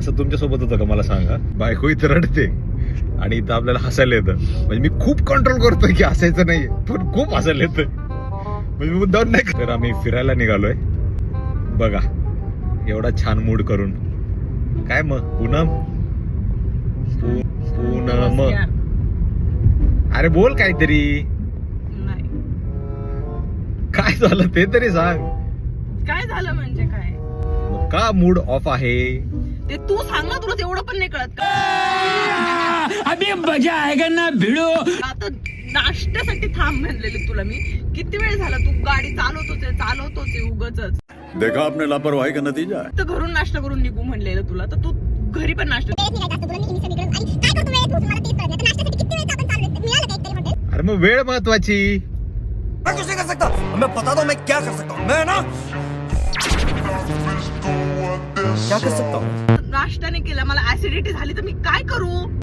असं तुमच्यासोबत होतं का मला सांगा? बायको इथं रडते आणि इथं आपल्याला हसायला येतं. म्हणजे मी खूप कंट्रोल करतोय की हसायचं नाही, पण खूप हसायला येतं. म्हणजे मुद्दाम नाही. तर आम्ही फिरायला निघालोय बघा, एवढा छान मूड करून. काय मग पूनम? पूनम अरे बोल काहीतरी. नाही. काय झालं ते तरी सांग. काय झालं म्हणजे काय? का मूड ऑफ आहे? ते तू सांग ना, तुला तेवढं पण नाही कळत का? अभी मजा आएगा ना भिडो. आता नाश्त्यासाठी थांब म्हणलेली तुला मी. किती वेळ झाला तू गाडी चालवतोच उगच. देखा आपने लापरवाही का नतीजा है. तर घरून नाश्ता करून निघू म्हणलेलं तुला, तर तू घरी पण नाश्ता. अरे मग वेळ महत्वाची. मैं कुछ नहीं कर सकता. मैं बता दो मैं क्या कर सकता हूँ. मैं ना क्या कर सकता हूँ. नाश्ता नाही केला, मला ऍसिडिटी झाली, तर मी काय करू?